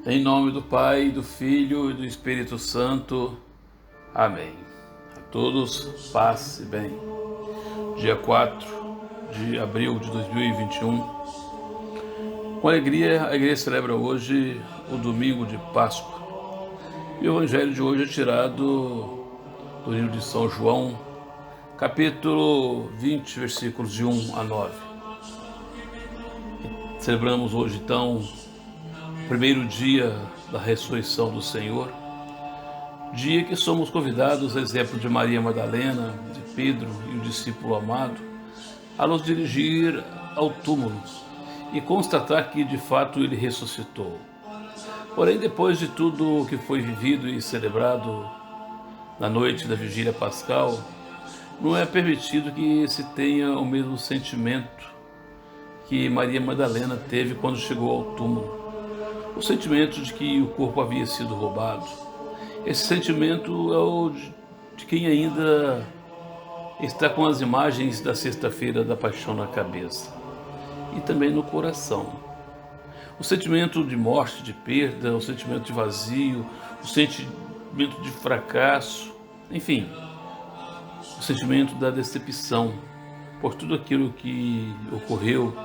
Em nome do Pai, do Filho e do Espírito Santo. Amém. A todos, paz e bem. Dia 4 de abril de 2021. Com alegria, a igreja celebra hoje o domingo de Páscoa. E o evangelho de hoje é tirado do livro de São João, capítulo 20, versículos de 1 a 9. Celebramos hoje, então, o primeiro dia da ressurreição do Senhor, dia que somos convidados, a exemplo de Maria Madalena, de Pedro e o discípulo amado, a nos dirigir ao túmulo e constatar que de fato ele ressuscitou. Porém, depois de tudo o que foi vivido e celebrado na noite da vigília pascal, não é permitido que se tenha o mesmo sentimento que Maria Madalena teve quando chegou ao túmulo. O sentimento de que o corpo havia sido roubado. Esse sentimento é o de quem ainda está com as imagens da sexta-feira da paixão na cabeça e também no coração. O sentimento de morte, de perda, o sentimento de vazio, o sentimento de fracasso, enfim, o sentimento da decepção por tudo aquilo que ocorreu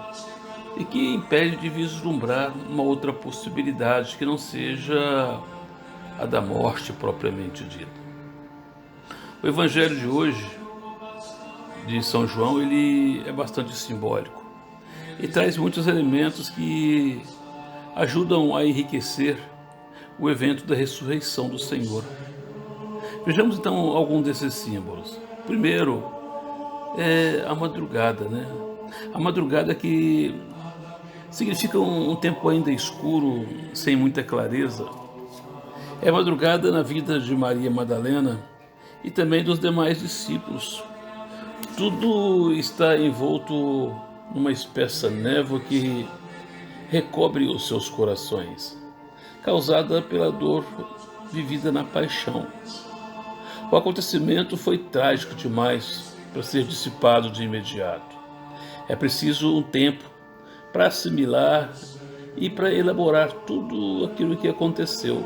e que impede de vislumbrar uma outra possibilidade que não seja a da morte propriamente dita. O evangelho de hoje, de São João, ele é bastante simbólico e traz muitos elementos que ajudam a enriquecer o evento da ressurreição do Senhor. Vejamos então algum desses símbolos. Primeiro é a madrugada, né? A madrugada que significa um tempo ainda escuro, sem muita clareza. É madrugada na vida de Maria Madalena e também dos demais discípulos. Tudo está envolto numa espessa névoa que recobre os seus corações, causada pela dor vivida na paixão. O acontecimento foi trágico demais para ser dissipado de imediato. É preciso um tempo para assimilar e para elaborar tudo aquilo que aconteceu.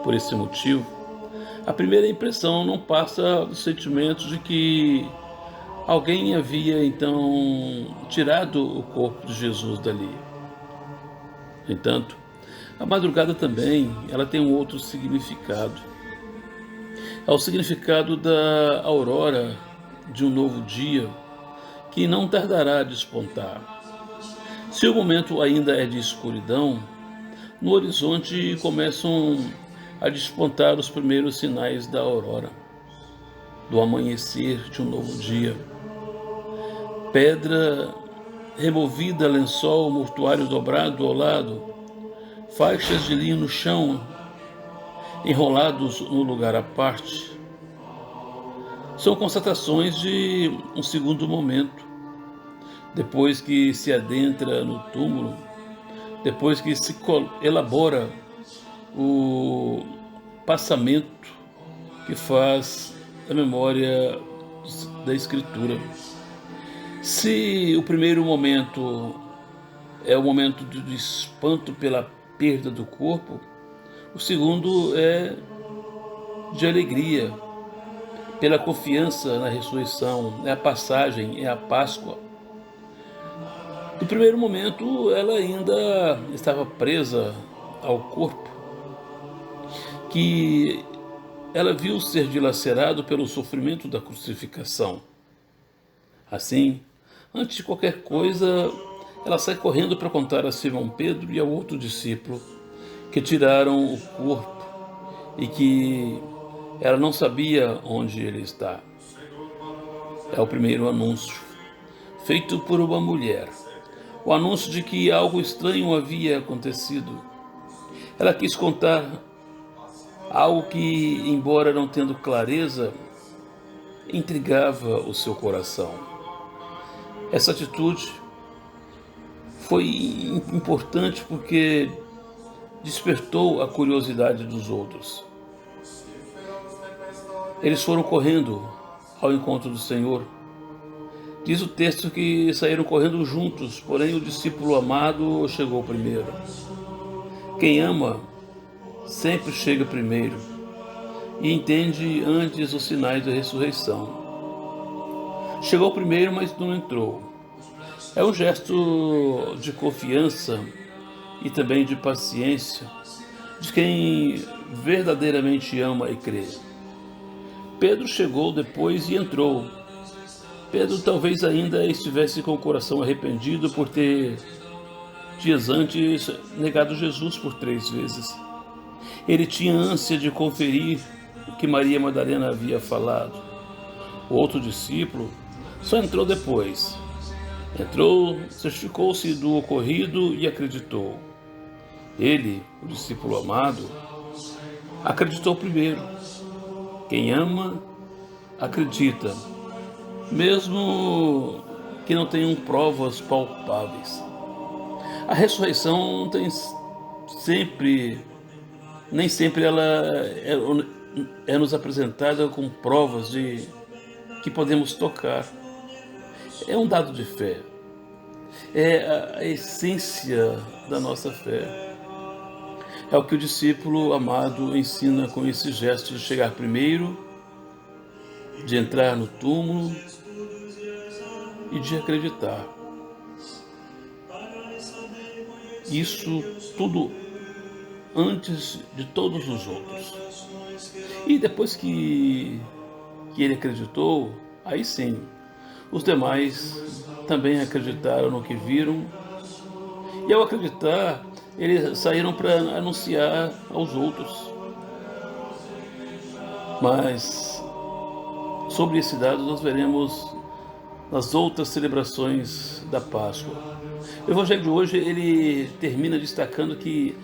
Por esse motivo, a primeira impressão não passa do sentimento de que alguém havia então tirado o corpo de Jesus dali. No entanto, a madrugada também ela tem um outro significado. É o significado da aurora de um novo dia que não tardará a despontar. Se o momento ainda é de escuridão, no horizonte começam a despontar os primeiros sinais da aurora, do amanhecer de um novo dia. Pedra removida, lençol, mortuário dobrado ao lado, faixas de linho no chão, enrolados no lugar à parte. São constatações de um segundo momento, depois que se adentra no túmulo, depois que se elabora o passamento que faz a memória da Escritura. Se o primeiro momento é o momento de espanto pela perda do corpo, o segundo é de alegria, pela confiança na ressurreição, é a passagem, é a Páscoa. No primeiro momento, ela ainda estava presa ao corpo, que ela viu ser dilacerado pelo sofrimento da crucificação. Assim, antes de qualquer coisa, ela sai correndo para contar a Simão Pedro e ao outro discípulo que tiraram o corpo e que ela não sabia onde ele está. É o primeiro anúncio, feito por uma mulher. O anúncio de que algo estranho havia acontecido. Ela quis contar algo que, embora não tendo clareza, intrigava o seu coração. Essa atitude foi importante porque despertou a curiosidade dos outros. Eles foram correndo ao encontro do Senhor. Diz o texto que saíram correndo juntos, porém o discípulo amado chegou primeiro. Quem ama sempre chega primeiro e entende antes os sinais da ressurreição. Chegou primeiro, mas não entrou. É um gesto de confiança e também de paciência de quem verdadeiramente ama e crê. Pedro chegou depois e entrou. Pedro talvez ainda estivesse com o coração arrependido por ter, dias antes, negado Jesus por 3 vezes. Ele tinha ânsia de conferir o que Maria Madalena havia falado. O outro discípulo só entrou depois. Entrou, certificou-se do ocorrido e acreditou. Ele, o discípulo amado, acreditou primeiro. Quem ama, acredita, mesmo que não tenham provas palpáveis. A ressurreição nem sempre ela é nos apresentada com provas que podemos tocar. É um dado de fé. É a essência da nossa fé. É o que o discípulo amado ensina com esse gesto de chegar primeiro, de entrar no túmulo e de acreditar. Isso tudo antes de todos os outros. E depois que ele acreditou, aí sim, os demais também acreditaram no que viram. E ao acreditar, eles saíram para anunciar aos outros. Mas sobre esse dado nós veremos nas outras celebrações da Páscoa. O Evangelho de hoje ele termina destacando que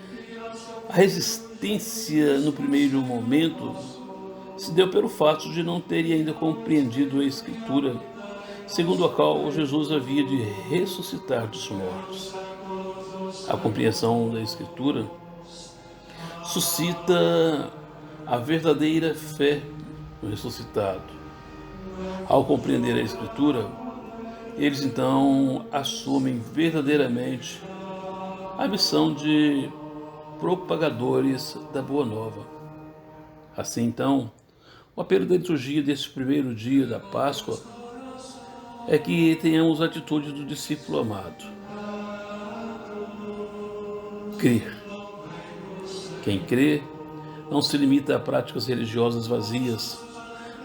a resistência no primeiro momento se deu pelo fato de não terem ainda compreendido a Escritura, segundo a qual Jesus havia de ressuscitar dos mortos. A compreensão da Escritura suscita a verdadeira fé no ressuscitado. Ao compreender a Escritura, eles então assumem verdadeiramente a missão de propagadores da Boa Nova. Assim então, o apelo da liturgia deste primeiro dia da Páscoa é que tenhamos a atitude do discípulo amado. Crer. Quem crê não se limita a práticas religiosas vazias,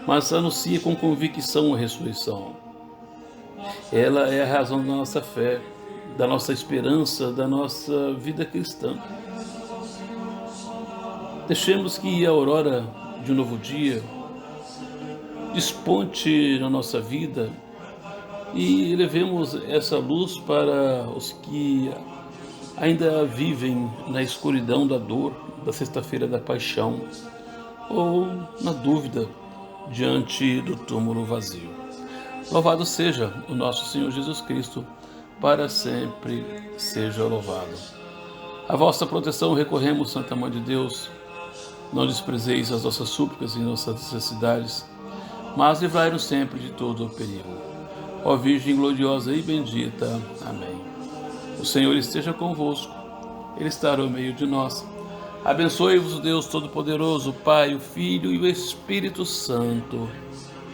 mas anuncia com convicção a ressurreição. Ela é a razão da nossa fé, da nossa esperança, da nossa vida cristã. Deixemos que a aurora de um novo dia desponte na nossa vida e levemos essa luz para os que ainda vivem na escuridão da dor da sexta-feira da paixão ou na dúvida diante do túmulo vazio. Louvado seja o nosso Senhor Jesus Cristo, para sempre seja louvado. A vossa proteção recorremos, Santa Mãe de Deus. Não desprezeis as nossas súplicas e nossas necessidades, mas livrai-nos sempre de todo o perigo. Ó Virgem gloriosa e bendita. Amém. O Senhor esteja convosco, Ele está no meio de nós. Abençoe-vos o Deus Todo-Poderoso, o Pai, o Filho e o Espírito Santo.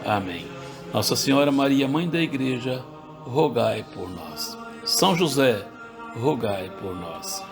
Amém. Nossa Senhora Maria, Mãe da Igreja, rogai por nós. São José, rogai por nós.